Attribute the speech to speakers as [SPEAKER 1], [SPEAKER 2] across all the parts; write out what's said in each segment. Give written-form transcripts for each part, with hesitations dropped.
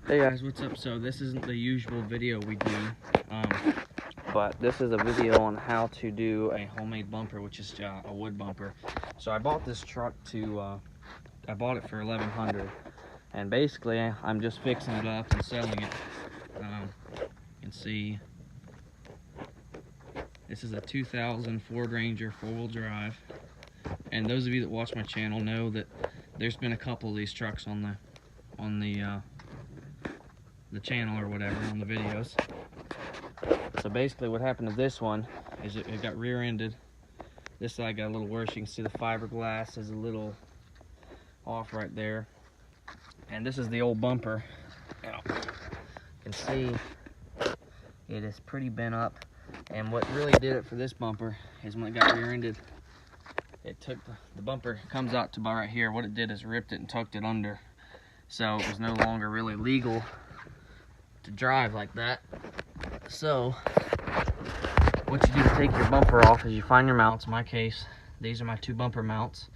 [SPEAKER 1] Hey guys, what's up? So this isn't the usual video we do, but this is a video on how to do a homemade bumper, which is a wood bumper. So I bought this truck I bought it for $1,100, and basically I'm just fixing it up and selling it. You can see this is a 2000 Ford Ranger 4-wheel drive, and those of you that watch my channel know that there's been a couple of these trucks on the channel or whatever, on the videos. So basically what happened to this one is it got rear-ended. This side got a little worse. You can see the fiberglass is a little off right there, and this is the old bumper. You can see it is pretty bent up, and what really did it for this bumper is when it got rear-ended, it took the bumper comes out to about right here. What it did is ripped it and tucked it under, so it was no longer really legal to drive like that. So what you do to take your bumper off is you find your mounts. In my case, these are my two bumper mounts,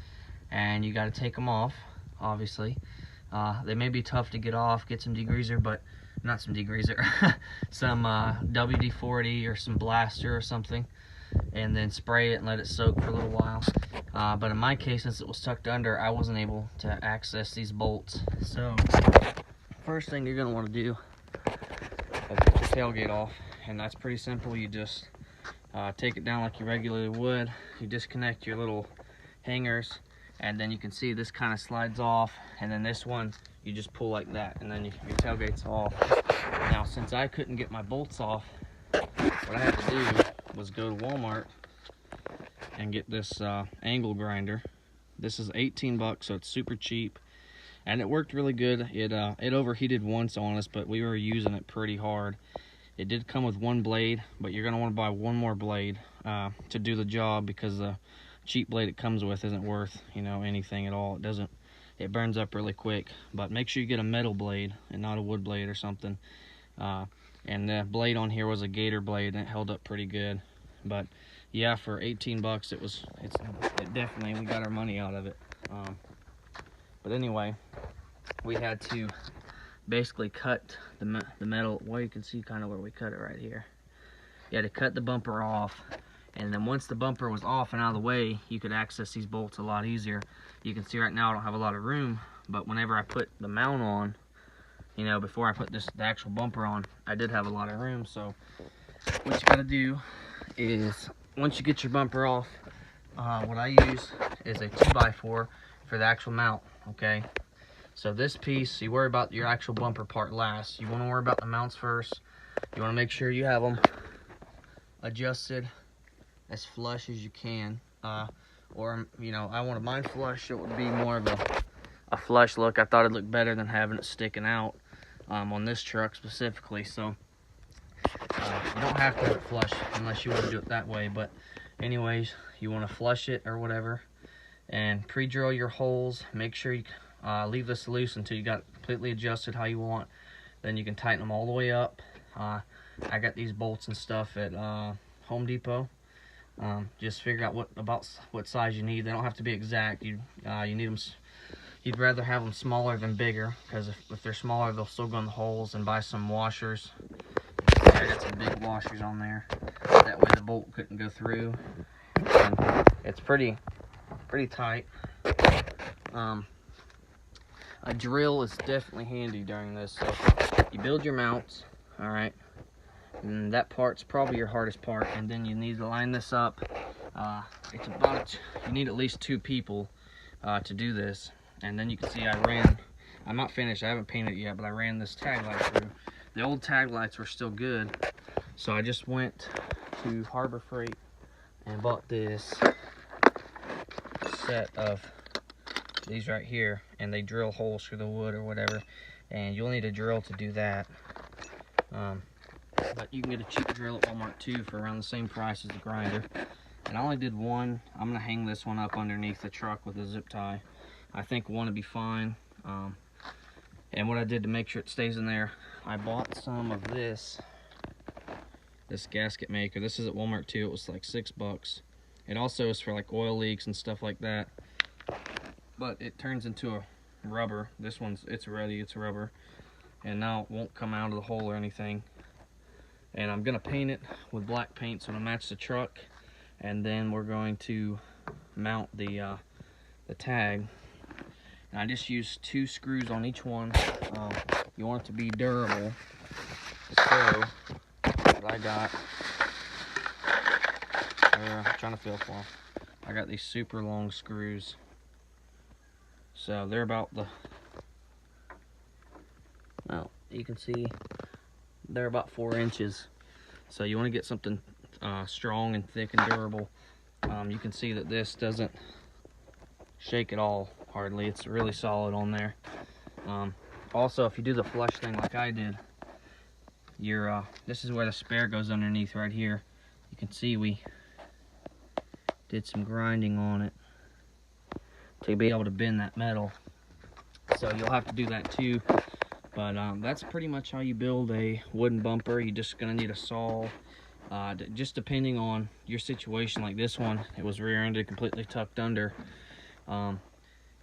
[SPEAKER 1] and you got to take them off. Obviously they may be tough to get off. Get some degreaser, but not some degreaser some WD-40 or some blaster or something, and then spray it and let it soak for a little while. But in my case, since it was tucked under, I wasn't able to access these bolts. So first thing you're going to want to do is get your tailgate off, and that's pretty simple. You just take it down like you regularly would. You disconnect your little hangers, and then you can see this kind of slides off, and then this one you just pull like that, and then your tailgate's off. Now, since I couldn't get my bolts off, what I had to do was go to Walmart and get this angle grinder. This is 18 bucks, so it's super cheap, and it worked really good. It overheated once on us, but we were using it pretty hard. It did come with one blade, but you're going to want to buy one more blade to do the job, because the cheap blade it comes with isn't worth, anything at all. It burns up really quick. But make sure you get a metal blade and not a wood blade or something. And the blade on here was a Gator blade, and it held up pretty good. But yeah, for 18 bucks, it definitely, we got our money out of it. But anyway, we had to basically cut the metal. Well, you can see kind of where we cut it right here. You had to cut the bumper off, and then once the bumper was off and out of the way, you could access these bolts a lot easier. You can see right now I don't have a lot of room, but whenever I put the mount on, before I put the actual bumper on, I did have a lot of room. So what you gotta do is, once you get your bumper off, what I use is a 2x4 for the actual mount. Okay, so this piece, you worry about your actual bumper part last. You want to worry about the mounts first. You want to make sure you have them adjusted as flush as you can, or I wanted mine flush. It would be more of a flush look. I thought it'd look better than having it sticking out on this truck specifically. So you don't have to have it flush unless you want to do it that way, but anyways, you want to flush it or whatever, and pre-drill your holes. Make sure you leave this loose until you got it completely adjusted how you want. Then you can tighten them all the way up. I got these bolts and stuff at Home Depot. Just figure out what size you need. They don't have to be exact. You need them. You'd rather have them smaller than bigger, because if they're smaller, they'll still go in the holes. And buy some washers. I got some big washers on there. That way the bolt couldn't go through. And it's pretty tight. A drill is definitely handy during this. So you build your mounts, all right, and that part's probably your hardest part. And then you need to line this up. You need at least 2 people to do this. And then you can see I'm not finished, I haven't painted it yet, but I ran this tag light through. The old tag lights were still good, so I just went to Harbor Freight and bought this set of these right here, and they drill holes through the wood or whatever, and you'll need a drill to do that. But you can get a cheap drill at Walmart too for around the same price as the grinder. And I only did one. I'm gonna hang this one up underneath the truck with a zip tie. I think one would be fine. And what I did to make sure it stays in there, I bought some of this gasket maker. This is at Walmart too. It was like $6. It also is for like oil leaks and stuff like that. But it turns into a rubber. This one's, it's ready, it's rubber. and now it won't come out of the hole or anything. And I'm gonna paint it with black paint so it'll match the truck, and then we're going to mount the tag. And I just used 2 screws on each one. You want it to be durable, so what I got, I'm trying to feel for them. I got these super long screws, so they're about well, you can see they're about 4 inches. So you want to get something strong and thick and durable. You can see that this doesn't shake at all, hardly. It's really solid on there. Also, if you do the flush thing like I did, this is where the spare goes underneath right here. You can see we did some grinding on it to be able to bend that metal. So you'll have to do that too. But that's pretty much how you build a wooden bumper. You're just gonna need a saw. Just depending on your situation, like this one, it was rear-ended, completely tucked under.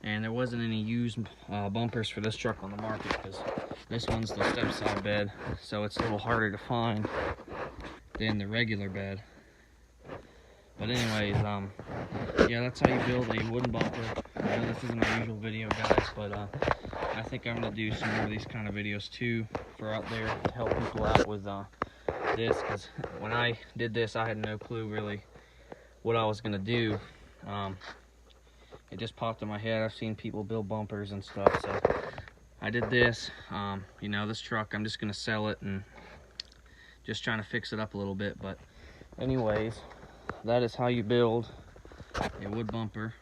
[SPEAKER 1] And there wasn't any used bumpers for this truck on the market because this one's the step side bed, so it's a little harder to find than the regular bed. But anyways, yeah, that's how you build a wooden bumper. I know this isn't our usual video, guys, but I think I'm gonna do some more of these kind of videos too for out there to help people out with this, because when I did this, I had no clue really what I was gonna do. It just popped in my head. I've seen people build bumpers and stuff, so I did this. You know, this truck, I'm just gonna sell it and just trying to fix it up a little bit. But anyways, that is how you build a wood bumper.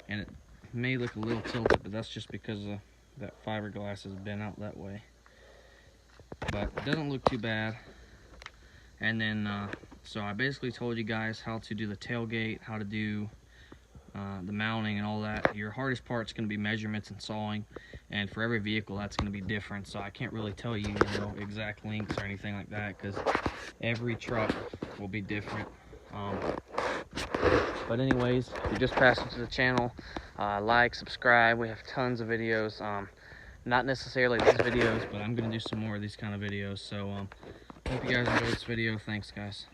[SPEAKER 1] And it may look a little tilted, but that's just because that fiberglass has been out that way. But it doesn't look too bad. And then, so I basically told you guys how to do the tailgate, how to do the mounting and all that. Your hardest part is going to be measurements and sawing, and for every vehicle that's going to be different, so I can't really tell you, exact lengths or anything like that, because every truck will be different. But anyways, if you're just passing to the channel, like, subscribe. We have tons of videos, not necessarily these videos, but I'm going to do some more of these kind of videos. So hope you guys enjoyed this video. Thanks, guys.